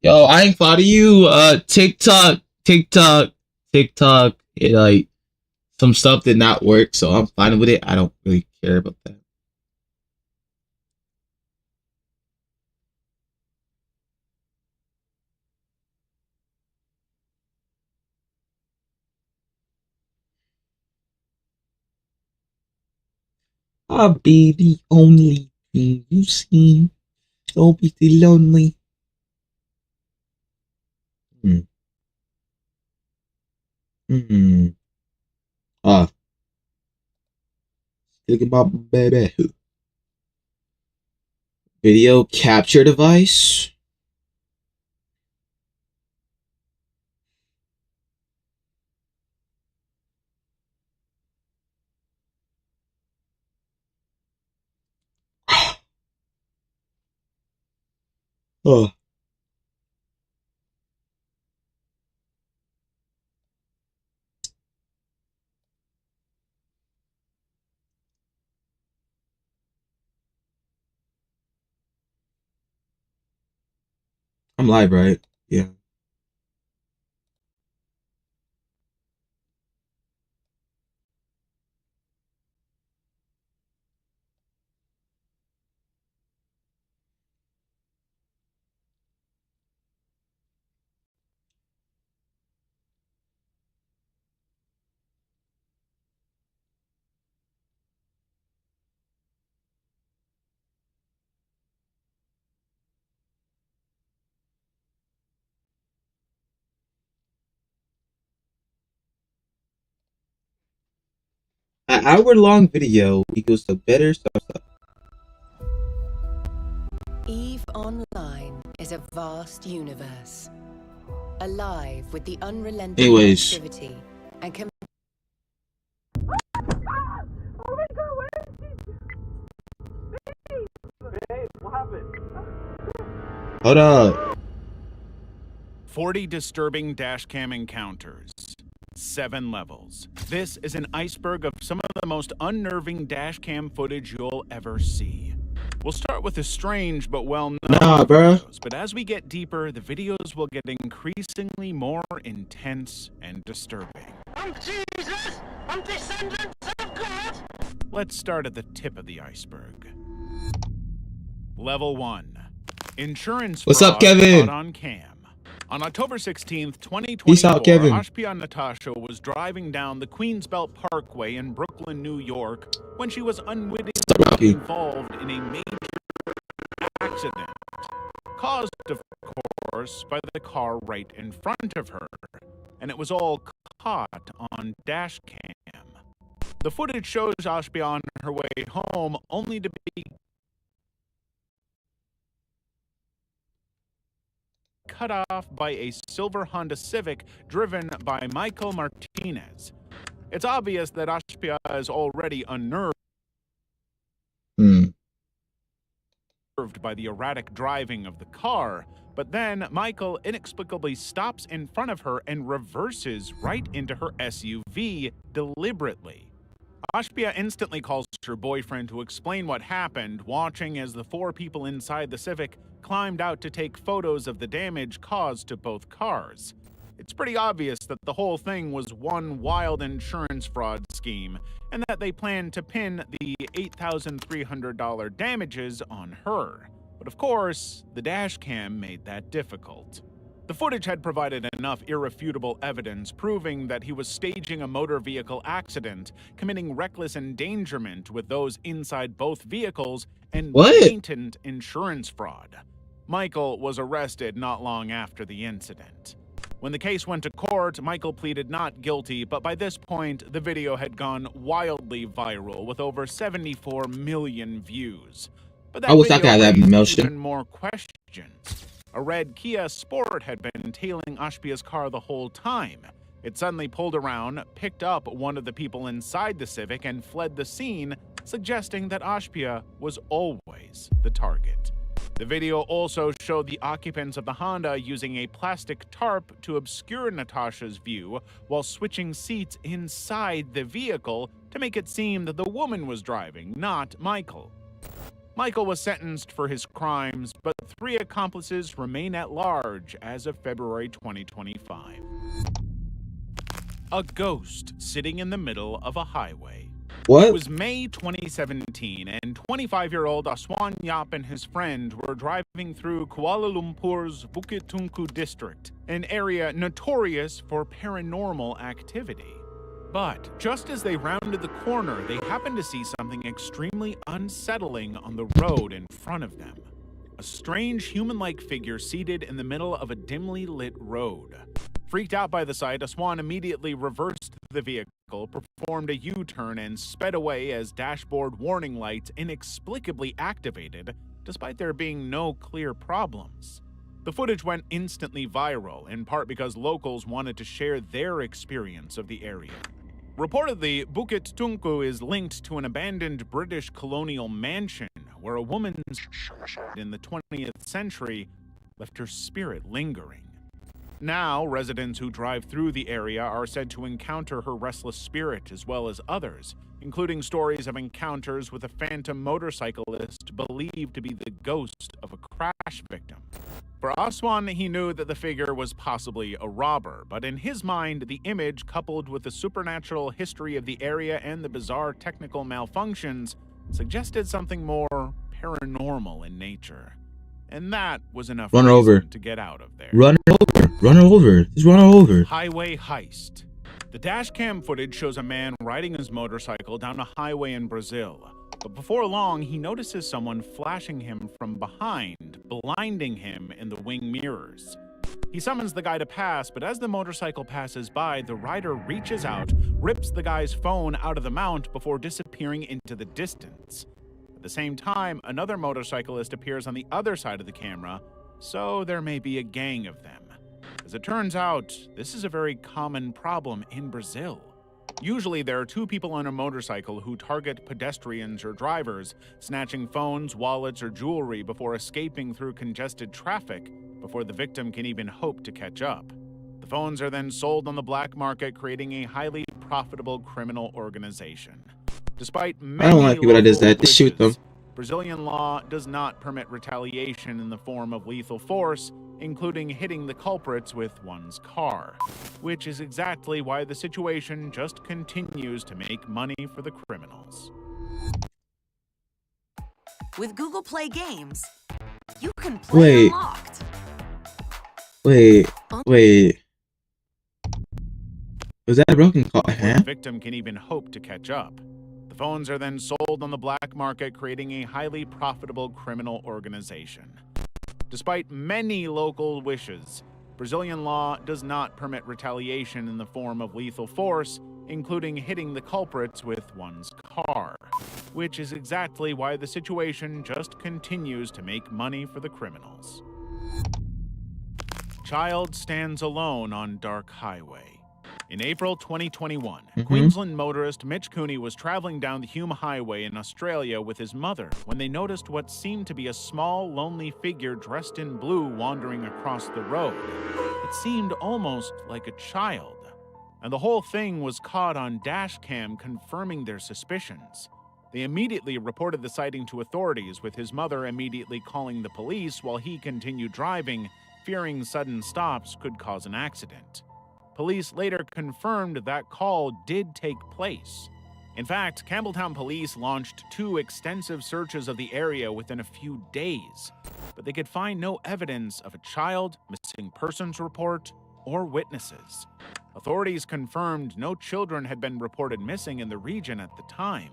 Yo, I ain't proud of you. TikTok. It like some stuff did not work, so I'm fine with it. I don't really care about that. I'll be the only thing you see. Don't be too lonely. Hmm. Hmm. Ah, think about baby. Video capture device. Oh, I'm live, right? Yeah. An hour-long video equals the better stuff. EVE Online is a vast universe, alive with the unrelenting Anyways. activity and Oh my god, where is she? Babe, what happened? Hold up. 40 disturbing dashcam encounters. 7 levels. This is an iceberg of some of the most unnerving dashcam footage you'll ever see. We'll start with the strange but well-known videos, but as we get deeper, the videos will get increasingly more intense and disturbing. I'm Jesus! I'm descendant of God! Let's start at the tip of the iceberg. Level 1. Insurance What's up, fraud Kevin? caught on cam. On October 16th, 2024, Peace out, Kevin. Ashpia Natasha was driving down the Queensbelt Parkway in Brooklyn, New York, when she was unwittingly involved in a major accident, caused, of course, by the car right in front of her, and it was all caught on dash cam. The footage shows Ashpia on her way home, only to be cut off by a silver Honda Civic driven by Michael Martinez. It's obvious that Ashpia is already unnerved by the erratic driving of the car, but then Michael inexplicably stops in front of her and reverses right into her SUV deliberately. Ashpia instantly calls her boyfriend to explain what happened, watching as the 4 people inside the Civic climbed out to take photos of the damage caused to both cars. It's pretty obvious that the whole thing was one wild insurance fraud scheme, and that they planned to pin the $8,300 damages on her. But of course, the dashcam made that difficult. The footage had provided enough irrefutable evidence proving that he was staging a motor vehicle accident, committing reckless endangerment with those inside both vehicles, and blatant insurance fraud. Michael was arrested not long after the incident. When the case went to court, Michael pleaded not guilty, but by this point, the video had gone wildly viral with over 74 million views. But that video raised even more questions. A red Kia Sport had been tailing Ashpia's car the whole time. It suddenly pulled around, picked up one of the people inside the Civic, and fled the scene, suggesting that Ashpia was always the target. The video also showed the occupants of the Honda using a plastic tarp to obscure Natasha's view while switching seats inside the vehicle to make it seem that the woman was driving, not Michael. Michael was sentenced for his crimes, but 3 accomplices remain at large as of February 2025. A ghost sitting in the middle of a highway. It What? was May 2017, and 25-year-old Aswan Yap and his friend were driving through Kuala Lumpur's Bukit Tungku district, an area notorious for paranormal activity. But just as they rounded the corner, they happened to see something extremely unsettling on the road in front of them. A strange human-like figure seated in the middle of a dimly lit road. Freaked out by the sight, Aswan immediately reversed the vehicle, performed a U-turn, and sped away as dashboard warning lights inexplicably activated, despite there being no clear problems. The footage went instantly viral, in part because locals wanted to share their experience of the area. Reportedly, Bukit Tungku is linked to an abandoned British colonial mansion where a woman in the 20th century left her spirit lingering. Now, residents who drive through the area are said to encounter her restless spirit as well as others, including stories of encounters with a phantom motorcyclist believed to be the ghost of a crash victim. For Aswan, he knew that the figure was possibly a robber, but in his mind, the image, coupled with the supernatural history of the area and the bizarre technical malfunctions, suggested something more paranormal in nature. And that was enough Run her reason over. to get out of there. Run her over. Run her over. Just run her over. Highway heist. The dashcam footage shows a man riding his motorcycle down a highway in Brazil. But before long, he notices someone flashing him from behind, blinding him in the wing mirrors. He summons the guy to pass, but as the motorcycle passes by, the rider reaches out, rips the guy's phone out of the mount before disappearing into the distance. At the same time, another motorcyclist appears on the other side of the camera, so there may be a gang of them. As it turns out, this is a very common problem in Brazil. Usually there are 2 people on a motorcycle who target pedestrians or drivers, snatching phones, wallets, or jewelry before escaping through congested traffic before the victim can even hope to catch up. The phones are then sold on the black market, creating a highly profitable criminal organization. Despite many I don't like people that does that. Just shoot them. Brazilian law does not permit retaliation in the form of lethal force, including hitting the culprits with one's car, which is exactly why the situation just continues to make money for the criminals. With Google Play Games, you can play unlocked. Wait. Was that a broken call? Before the victim can even hope to catch up. The phones are then sold on the black market, creating a highly profitable criminal organization. Despite many local wishes, Brazilian law does not permit retaliation in the form of lethal force, including hitting the culprits with one's car, which is exactly why the situation just continues to make money for the criminals. Child stands alone on dark highway. In April 2021, Queensland motorist Mitch Cooney was traveling down the Hume Highway in Australia with his mother when they noticed what seemed to be a small, lonely figure dressed in blue wandering across the road. It seemed almost like a child, and the whole thing was caught on dashcam, confirming their suspicions. They immediately reported the sighting to authorities, with his mother immediately calling the police while he continued driving, fearing sudden stops could cause an accident. Police later confirmed that call did take place. In fact, Campbelltown police launched 2 extensive searches of the area within a few days, but they could find no evidence of a child, missing persons report, or witnesses. Authorities confirmed no children had been reported missing in the region at the time,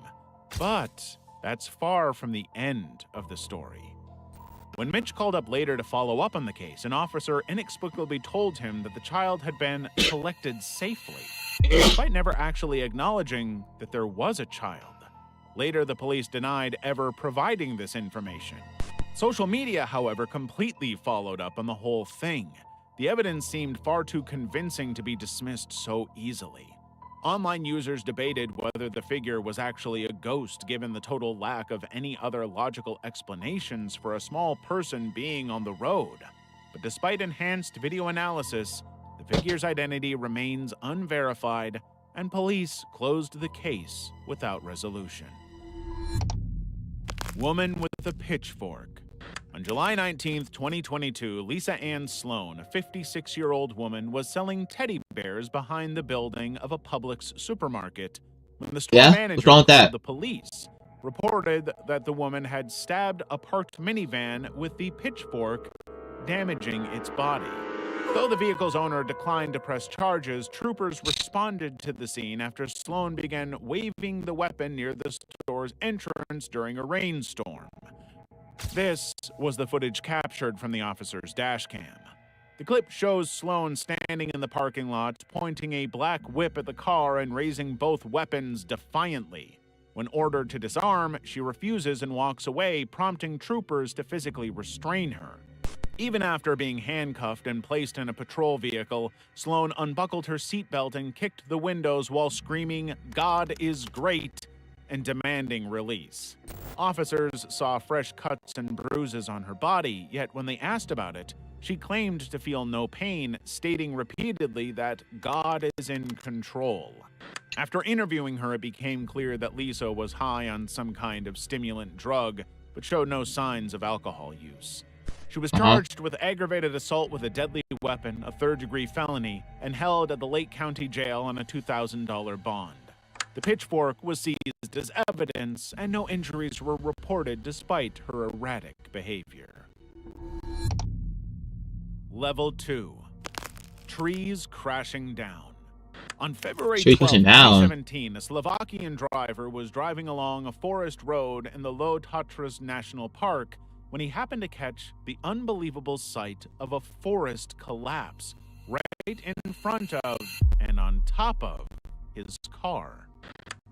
but that's far from the end of the story. When Mitch called up later to follow up on the case, an officer inexplicably told him that the child had been collected safely, despite never actually acknowledging that there was a child. Later, the police denied ever providing this information. Social media, however, completely followed up on the whole thing. The evidence seemed far too convincing to be dismissed so easily. Online users debated whether the figure was actually a ghost, given the total lack of any other logical explanations for a small person being on the road. But despite enhanced video analysis, the figure's identity remains unverified, and police closed the case without resolution. Woman with the pitchfork. On July 19th, 2022, Lisa Ann Sloan, a 56-year-old woman, was selling teddy bears behind the building of a Publix supermarket when the store manager what's wrong with called that? the police, reported that the woman had stabbed a parked minivan with the pitchfork, damaging its body. Though the vehicle's owner declined to press charges, troopers responded to the scene after Sloan began waving the weapon near the store's entrance during a rainstorm. This was the footage captured from the officer's dash cam. The clip shows Sloan standing in the parking lot, pointing a black whip at the car and raising both weapons defiantly. When ordered to disarm, she refuses and walks away, prompting troopers to physically restrain her. Even after being handcuffed and placed in a patrol vehicle, Sloan unbuckled her seatbelt and kicked the windows while screaming, "God is great," and demanding release. Officers saw fresh cuts and bruises on her body, yet when they asked about it, she claimed to feel no pain, stating repeatedly that God is in control. After interviewing her, it became clear that Lisa was high on some kind of stimulant drug, but showed no signs of alcohol use. She was charged with aggravated assault with a deadly weapon, a third-degree felony, and held at the Lake County Jail on a $2,000 bond. The pitchfork was seized as evidence, and no injuries were reported despite her erratic behavior. Level 2. Trees crashing down. On February 12, 2017, a Slovakian driver was driving along a forest road in the Low Tatras National Park when he happened to catch the unbelievable sight of a forest collapse right in front of and on top of his car.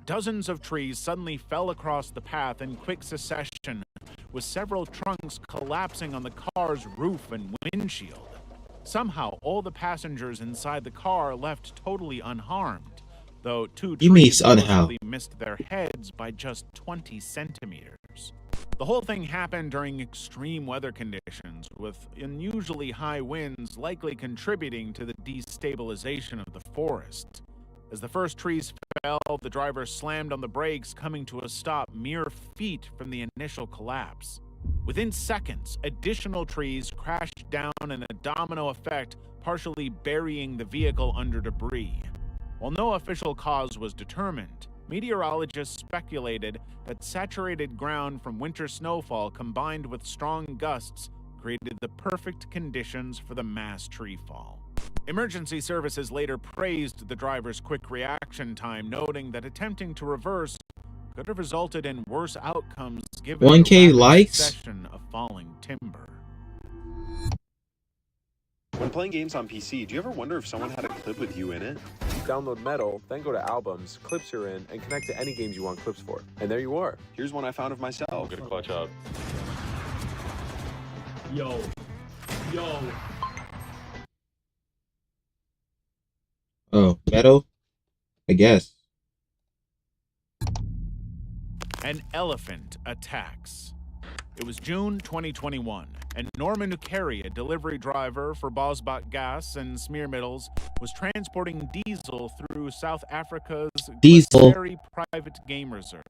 Dozens of trees suddenly fell across the path in quick succession, with several trunks collapsing on the car's roof and windshield. Somehow, all the passengers inside the car left totally unharmed, though two trees mostly missed their heads by just 20 centimeters. The whole thing happened during extreme weather conditions, with unusually high winds likely contributing to the destabilization of the forest. As the first trees fell, the driver slammed on the brakes, coming to a stop mere feet from the initial collapse. Within seconds, additional trees crashed down in a domino effect, partially burying the vehicle under debris. While no official cause was determined, meteorologists speculated that saturated ground from winter snowfall combined with strong gusts created the perfect conditions for the mass tree fall. Emergency services later praised the driver's quick reaction time, noting that attempting to reverse could have resulted in worse outcomes given 1K the likes succession of falling timber. When playing games on PC, do you ever wonder if someone had a clip with you in it? Download Metal, then go to Albums, Clips you're in, and connect to any games you want clips for. And there you are. Here's one I found of myself. I'm gonna clutch up. Yo. Oh, metal? I guess. An elephant attacks. It was June 2021, and Norman Ukeri, a delivery driver for Bosbach Gas and Smearmiddels, was transporting diesel through South Africa's very private game reserve.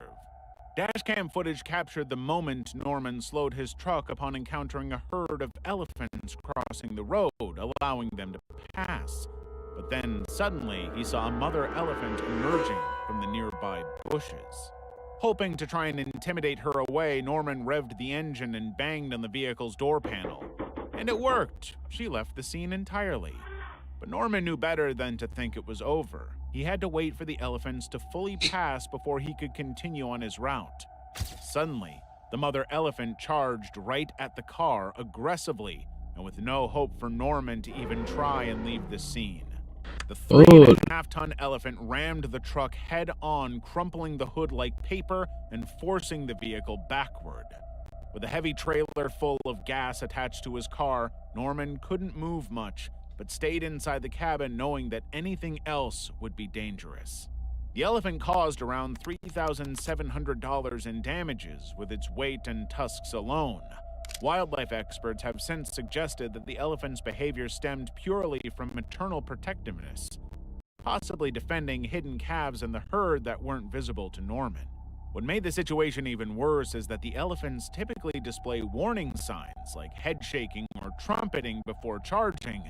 Dashcam footage captured the moment Norman slowed his truck upon encountering a herd of elephants crossing the road, allowing them to pass. But then, suddenly, he saw a mother elephant emerging from the nearby bushes. Hoping to try and intimidate her away, Norman revved the engine and banged on the vehicle's door panel. And it worked. She left the scene entirely. But Norman knew better than to think it was over. He had to wait for the elephants to fully pass before he could continue on his route. Suddenly, the mother elephant charged right at the car aggressively, and with no hope for Norman to even try and leave the scene. The 3.5-ton elephant rammed the truck head-on, crumpling the hood like paper and forcing the vehicle backward. With a heavy trailer full of gas attached to his car, Norman couldn't move much, but stayed inside the cabin knowing that anything else would be dangerous. The elephant caused around $3,700 in damages with its weight and tusks alone. Wildlife experts have since suggested that the elephant's behavior stemmed purely from maternal protectiveness, possibly defending hidden calves in the herd that weren't visible to Norman. What made the situation even worse is that the elephants typically display warning signs like head shaking or trumpeting before charging,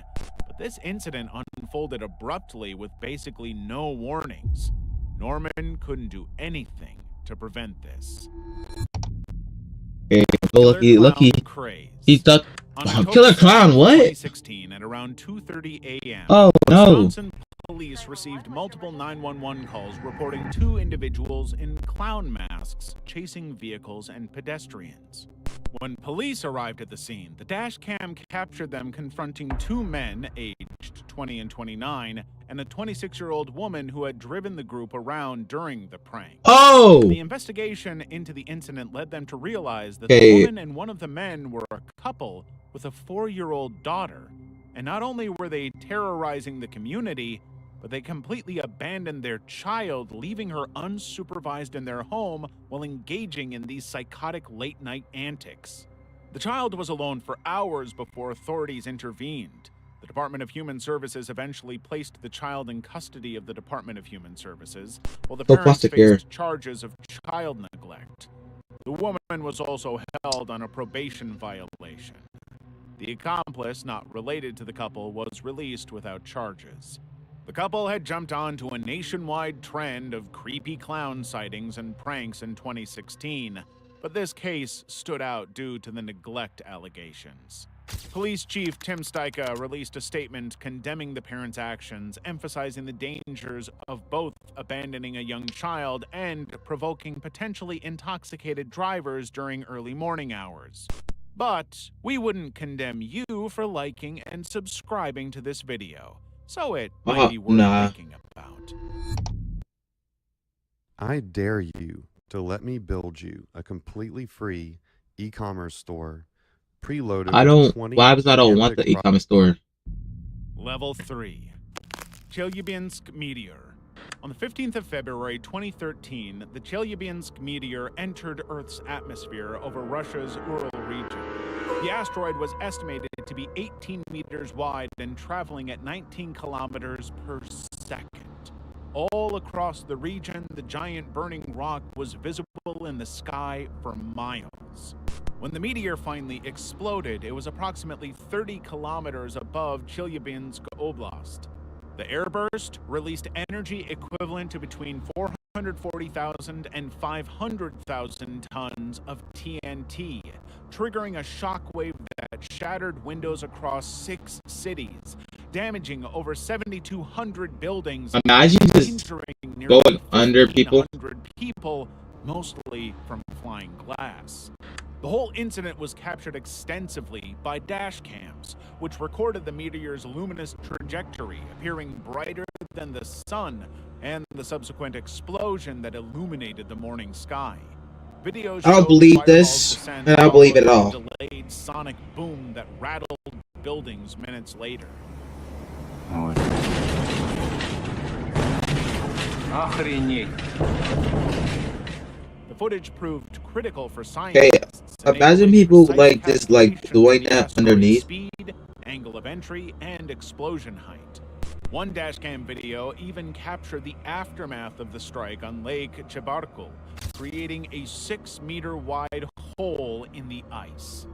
but this incident unfolded abruptly with basically no warnings. Norman couldn't do anything to prevent this. Okay, lucky. He stuck. Killer Clown, what? 2016 at around 2:30 a.m. Oh no. Wisconsin police received multiple 911 calls reporting 2 individuals in clown masks chasing vehicles and pedestrians. When police arrived at the scene, the dash cam captured them confronting 2 men aged 20 and 29 and a 26-year-old woman who had driven the group around during the prank. Oh! The investigation into the incident led them to realize that the woman and one of the men were a couple with a 4-year-old daughter. And not only were they terrorizing the community, but they completely abandoned their child, leaving her unsupervised in their home while engaging in these psychotic late-night antics. The child was alone for hours before authorities intervened. The Department of Human Services eventually placed the child in custody of the Department of Human Services, while the parents faced charges of child neglect. The woman was also held on a probation violation. The accomplice, not related to the couple, was released without charges. The couple had jumped onto a nationwide trend of creepy clown sightings and pranks in 2016, but this case stood out due to the neglect allegations. Police Chief Tim Stajka released a statement condemning the parents' actions, emphasizing the dangers of both abandoning a young child and provoking potentially intoxicated drivers during early morning hours. But we wouldn't condemn you for liking and subscribing to this video, so it might be worth thinking about. I dare you to let me build you a completely free e-commerce store preloaded. Why does I don't want the e-commerce store? Level 3. Chelyabinsk Meteor. On the 15th of February 2013, the Chelyabinsk meteor entered Earth's atmosphere over Russia's Ural region. The asteroid was estimated to be 18 meters wide and traveling at 19 kilometers per second. All across the region, the giant burning rock was visible in the sky for miles. When the meteor finally exploded, it was approximately 30 kilometers above Chelyabinsk Oblast. The airburst released energy equivalent to between 440,000 and 500,000 tons of TNT, triggering a shockwave that shattered windows across 6 cities, damaging over 7,200 buildings. Imagine just going under people. People, mostly from flying glass. The whole incident was captured extensively by dash cams, which recorded the meteor's luminous trajectory, appearing brighter than the sun, and the subsequent explosion that illuminated the morning sky. Videos I don't believe this, and I don't believe it at all. Delayed sonic boom that rattled buildings minutes later. The footage proved critical for scientists. Imagine people like this, like doing that underneath. Speed, angle of entry, and explosion height. One dashcam video even captured the aftermath of the strike on Lake Chebarkul, creating a 6-meter wide hole in the ice.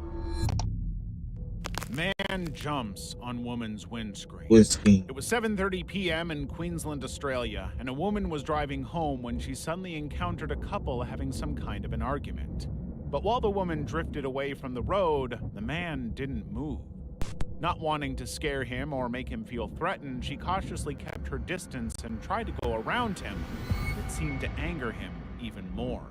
Man jumps on woman's windscreen. It was 7:30 p.m. in Queensland, Australia, and a woman was driving home when she suddenly encountered a couple having some kind of an argument. But while the woman drifted away from the road, the man didn't move. Not wanting to scare him or make him feel threatened, she cautiously kept her distance and tried to go around him. It seemed to anger him even more.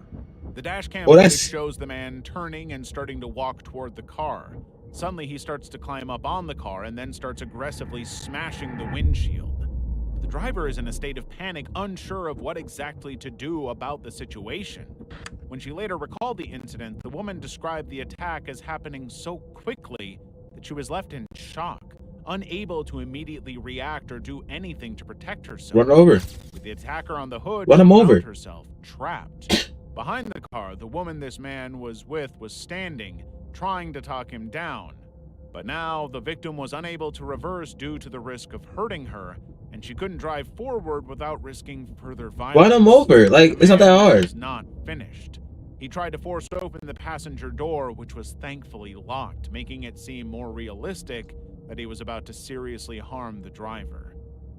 The dashcam footage shows the man turning and starting to walk toward the car. Suddenly, he starts to climb up on the car and then starts aggressively smashing the windshield. But the driver is in a state of panic, unsure of what exactly to do about the situation. When she later recalled the incident, the woman described the attack as happening so quickly that she was left in shock, unable to immediately react or do anything to protect herself. Run over. With the attacker on the hood, Run him over. Found herself trapped. Behind the car, the woman this man was with was standing, trying to talk him down. But now, the victim was unable to reverse due to the risk of hurting her, and she couldn't drive forward without risking further violence. Run him over. Like, it's not that hard. Was not finished. He tried to force open the passenger door, which was thankfully locked, making it seem more realistic that he was about to seriously harm the driver.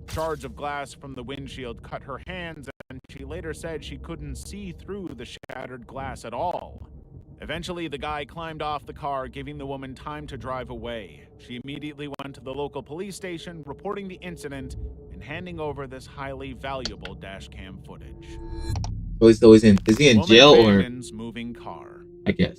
Shards of glass from the windshield cut her hands, and she later said she couldn't see through the shattered glass at all. Eventually, the guy climbed off the car, giving the woman time to drive away. She immediately went to the local police station, reporting the incident and handing over this highly valuable dashcam footage. Is he in jail or? Moving car. I guess.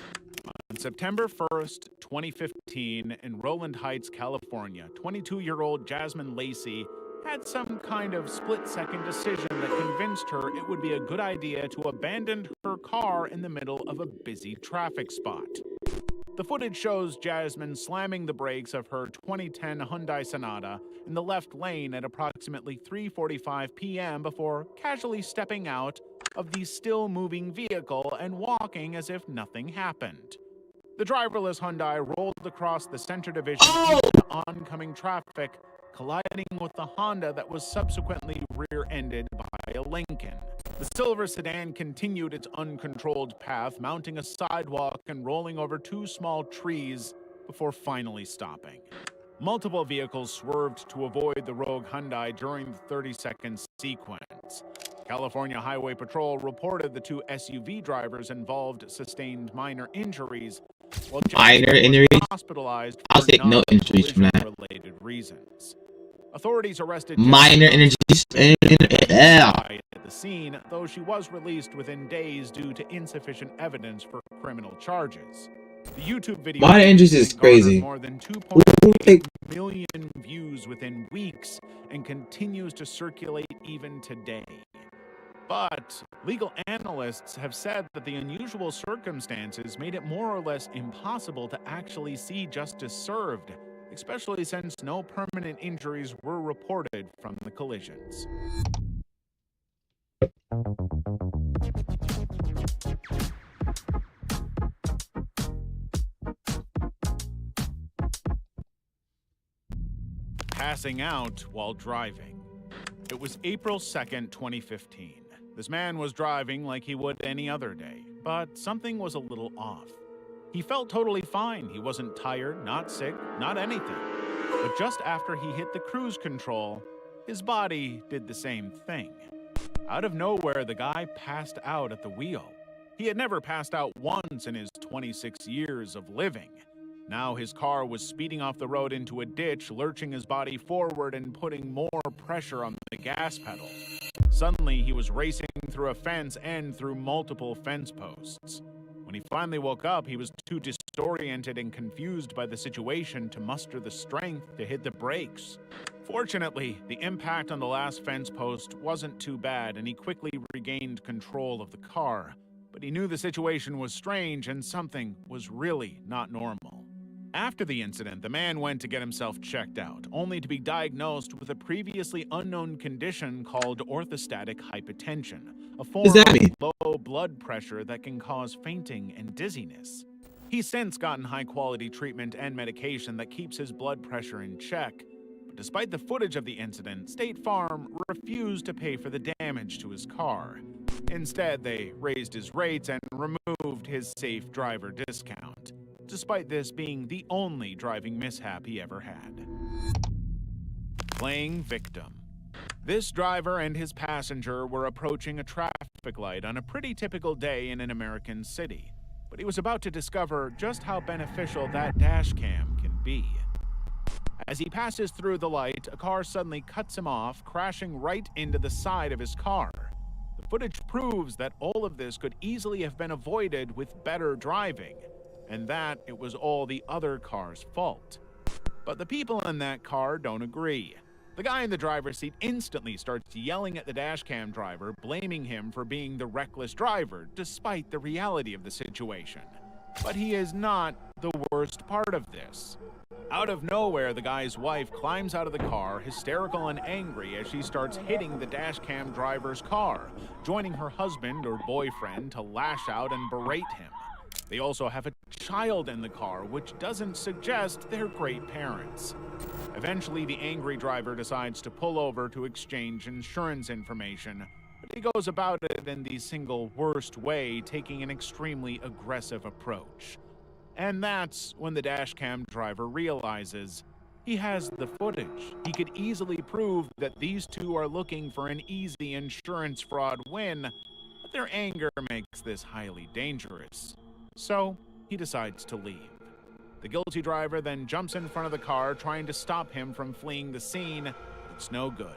On September 1st, 2015, in Rowland Heights, California, 22-year-old Jasmine Lacey had some kind of split-second decision that convinced her it would be a good idea to abandon her car in the middle of a busy traffic spot. The footage shows Jasmine slamming the brakes of her 2010 Hyundai Sonata in the left lane at approximately 3:45 p.m. before casually stepping out of the still-moving vehicle and walking as if nothing happened. The driverless Hyundai rolled across the center division into oncoming traffic, colliding with the Honda that was subsequently rear-ended by a Lincoln. The silver sedan continued its uncontrolled path, mounting a sidewalk and rolling over two small trees before finally stopping. Multiple vehicles swerved to avoid the rogue Hyundai during the 30-second sequence. California Highway Patrol reported the two SUV drivers involved sustained minor injuries, while Minor injuries? hospitalized I'll take no injuries from that. related reasons. Authorities arrested Minor injuries. at the scene, though she was released within days due to insufficient evidence for criminal charges. The YouTube video Minor injuries is crazy. more than 2.8 million views within weeks and continues to circulate even today. But legal analysts have said that the unusual circumstances made it more or less impossible to actually see justice served, especially since no permanent injuries were reported from the collisions. Passing out while driving. It was April 2nd, 2015. This man was driving like he would any other day, but something was a little off. He felt totally fine. He wasn't tired, not sick, not anything. But just after he hit the cruise control, his body did the same thing. Out of nowhere, the guy passed out at the wheel. He had never passed out once in his 26 years of living. Now his car was speeding off the road into a ditch, lurching his body forward and putting more pressure on the gas pedal. Suddenly, he was racing through a fence and through multiple fence posts. When he finally woke up, he was too disoriented and confused by the situation to muster the strength to hit the brakes. Fortunately, the impact on the last fence post wasn't too bad, and he quickly regained control of the car. But he knew the situation was strange and something was really not normal. After the incident, the man went to get himself checked out, only to be diagnosed with a previously unknown condition called orthostatic hypotension, a form of low blood pressure that can cause fainting and dizziness. He's since gotten high-quality treatment and medication that keeps his blood pressure in check, but despite the footage of the incident, State Farm refused to pay for the damage to his car. Instead, they raised his rates and removed his safe driver discount, despite this being the only driving mishap he ever had. Playing victim. This driver and his passenger were approaching a traffic light on a pretty typical day in an American city, but he was about to discover just how beneficial that dash cam can be. As he passes through the light, a car suddenly cuts him off, crashing right into the side of his car. The footage proves that all of this could easily have been avoided with better driving, and that it was all the other car's fault. But the people in that car don't agree. The guy in the driver's seat instantly starts yelling at the dashcam driver, blaming him for being the reckless driver, despite the reality of the situation. But he is not the worst part of this. Out of nowhere, the guy's wife climbs out of the car, hysterical and angry as she starts hitting the dashcam driver's car, joining her husband or boyfriend to lash out and berate him. They also have a child in the car, which doesn't suggest they're great parents. Eventually, the angry driver decides to pull over to exchange insurance information, but he goes about it in the single worst way, taking an extremely aggressive approach. And that's when the dashcam driver realizes he has the footage. He could easily prove that these two are looking for an easy insurance fraud win, but their anger makes this highly dangerous. So he decides to leave. The guilty driver then jumps in front of the car, trying to stop him from fleeing the scene, but it's no good.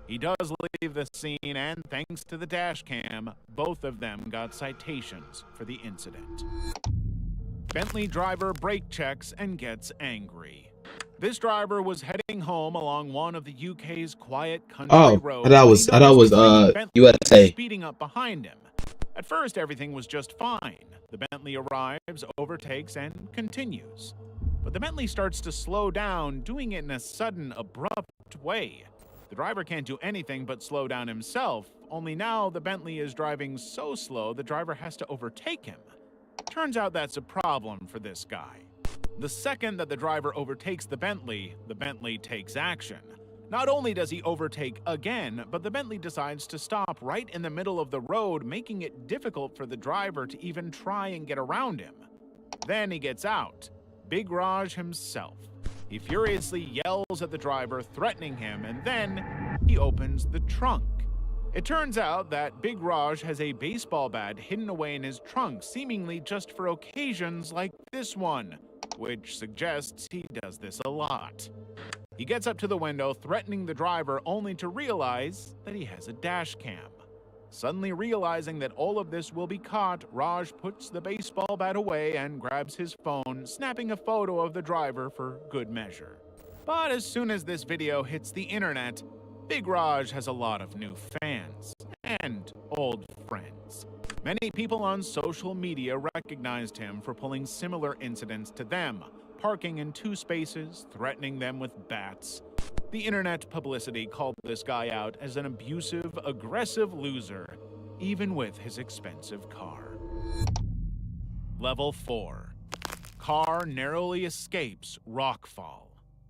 He does leave the scene, and thanks to the dash cam, both of them got citations for the incident. Bentley driver brake checks and gets angry. This driver was heading home along one of the UK's quiet country roads. that was USA. Speeding up behind him. At first, everything was just fine. The Bentley arrives, overtakes, and continues. But the Bentley starts to slow down, doing it in a sudden, abrupt way. The driver can't do anything but slow down himself, only now the Bentley is driving so slow the driver has to overtake him. Turns out that's a problem for this guy. The second that the driver overtakes the Bentley takes action. Not only does he overtake again, but the Bentley decides to stop right in the middle of the road, making it difficult for the driver to even try and get around him. Then he gets out. Big Raj himself. He furiously yells at the driver, threatening him, and then he opens the trunk. It turns out that Big Raj has a baseball bat hidden away in his trunk, seemingly just for occasions like this one, which suggests he does this a lot. He gets up to the window, threatening the driver, only to realize that he has a dash cam. Suddenly realizing that all of this will be caught, Raj puts the baseball bat away and grabs his phone, snapping a photo of the driver for good measure. But as soon as this video hits the internet, Big Raj has a lot of new fans and old friends. Many people on social media recognized him for pulling similar incidents to them, parking in two spaces, threatening them with bats. The internet publicity called this guy out as an abusive, aggressive loser, even with his expensive car. Level 4. Car narrowly escapes rockfall.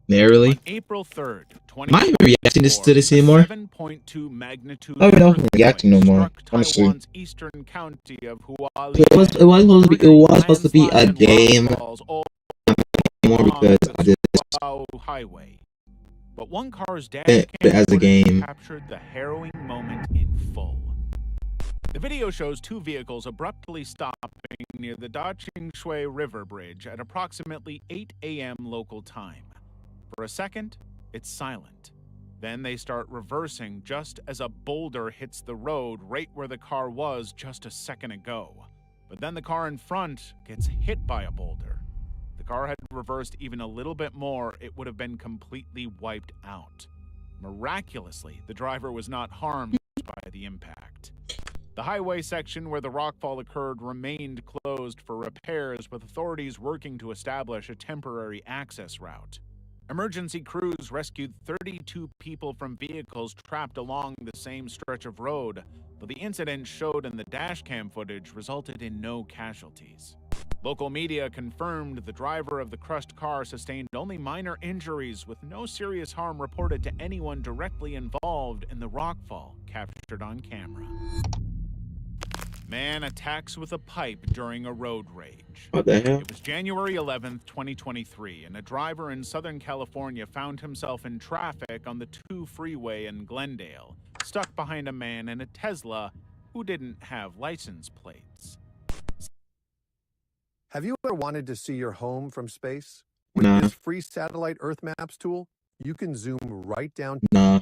Narrowly? On April 3rd, Am I even reacting to this anymore? 7.2 magnitude I don't know if I'm reacting no more, honestly. Taiwan's eastern county of Hualien. It was supposed to be a game more because I just highway. But one car's dash cam as a game captured the harrowing moment in full. The video shows two vehicles abruptly stopping near the Daqing Shui River Bridge at approximately 8 a.m. local time. For a second, it's silent. Then they start reversing just as a boulder hits the road right where the car was just a second ago. But then the car in front gets hit by a boulder. If the car had reversed even a little bit more, it would have been completely wiped out. Miraculously, the driver was not harmed by the impact. The highway section where the rockfall occurred remained closed for repairs, with authorities working to establish a temporary access route. Emergency crews rescued 32 people from vehicles trapped along the same stretch of road, but the incident showed in the dashcam footage resulted in no casualties. Local media confirmed the driver of the crushed car sustained only minor injuries, with no serious harm reported to anyone directly involved in the rockfall captured on camera. Man attacks with a pipe during a road rage. What the hell? It was January 11th, 2023, and a driver in Southern California found himself in traffic on the 2 freeway in Glendale, stuck behind a man in a Tesla who didn't have license plates. Have you ever wanted to see your home from space? With Nah. this free satellite Earth Maps tool, you can zoom right down. Nah.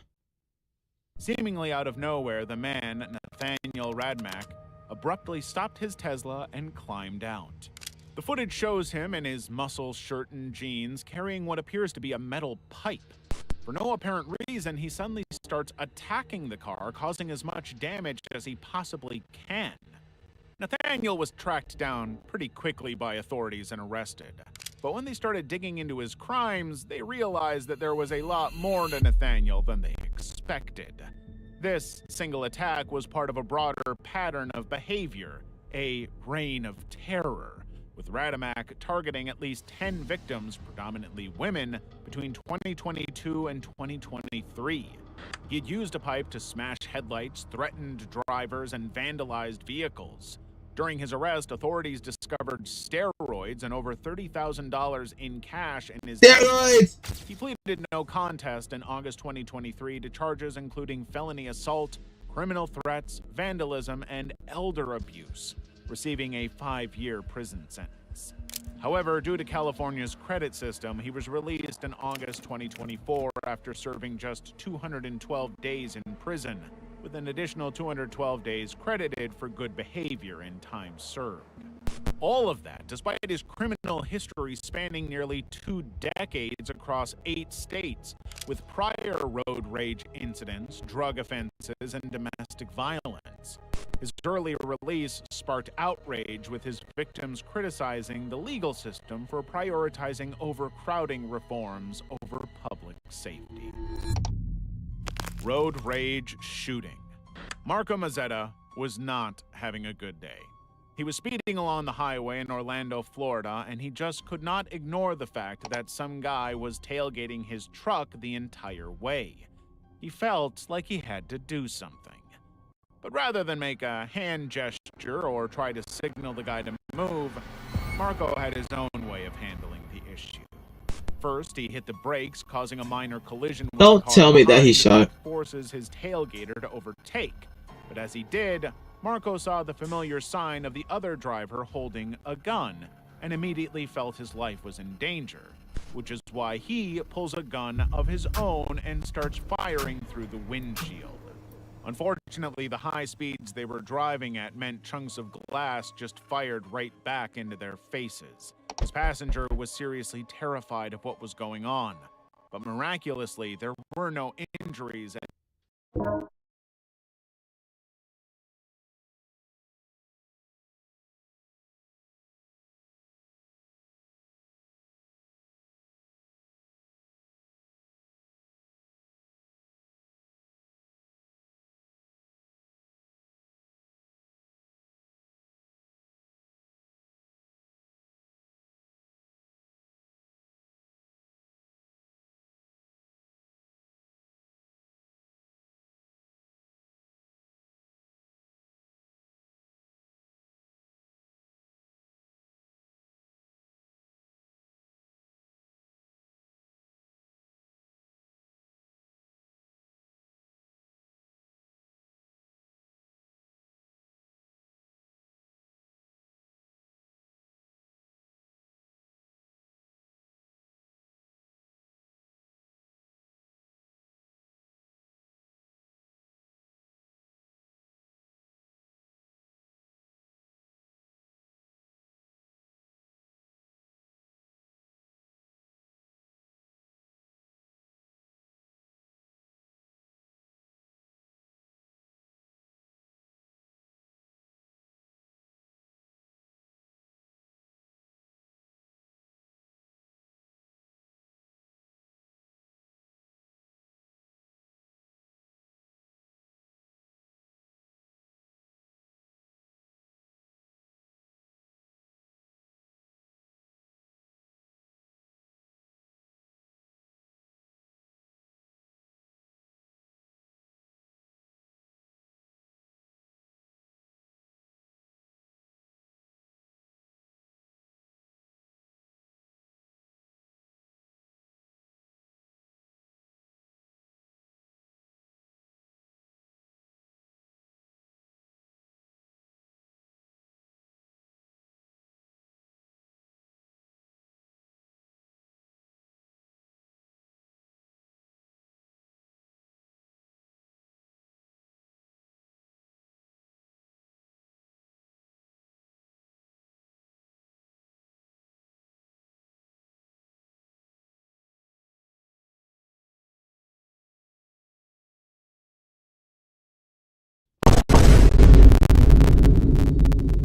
Seemingly out of nowhere, the man, Nathaniel Radmack, abruptly stopped his Tesla and climbed out. The footage shows him in his muscle shirt and jeans carrying what appears to be a metal pipe. For no apparent reason, he suddenly starts attacking the car, causing as much damage as he possibly can. Nathaniel was tracked down pretty quickly by authorities and arrested. But when they started digging into his crimes, they realized that there was a lot more to Nathaniel than they expected. This single attack was part of a broader pattern of behavior, a reign of terror, with Radamak targeting at least 10 victims, predominantly women, between 2022 and 2023. He had used a pipe to smash headlights, threatened drivers, and vandalized vehicles. During his arrest, authorities discovered steroids and over $30,000 in cash in his Steroids! He pleaded no contest in August 2023 to charges including felony assault, criminal threats, vandalism, and elder abuse, receiving a 5-year prison sentence. However, due to California's credit system, he was released in August 2024 after serving just 212 days in prison, with an additional 212 days credited for good behavior in time served. All of that, despite his criminal history spanning nearly 2 decades across 8 states, with prior road rage incidents, drug offenses, and domestic violence. His early release sparked outrage, with his victims criticizing the legal system for prioritizing overcrowding reforms over public safety. Road rage shooting. Marco Mazzetta was not having a good day. He was speeding along the highway in Orlando, Florida, and he just could not ignore the fact that some guy was tailgating his truck the entire way. He felt like he had to do something. But rather than make a hand gesture or try to signal the guy to move, Marco had his own way of handling the issue. First, he hit the brakes, causing a minor collision with Don't the car tell me that behind he him shot. that forces his tailgater to overtake. But as he did, Marco saw the familiar sign of the other driver holding a gun and immediately felt his life was in danger, which is why he pulls a gun of his own and starts firing through the windshield. Unfortunately, the high speeds they were driving at meant chunks of glass just fired right back into their faces. His passenger was seriously terrified of what was going on, but miraculously, there were no injuries.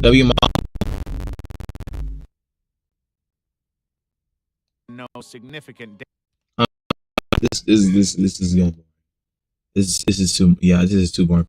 W. No significant This is good. This is too. Yeah, this is too boring.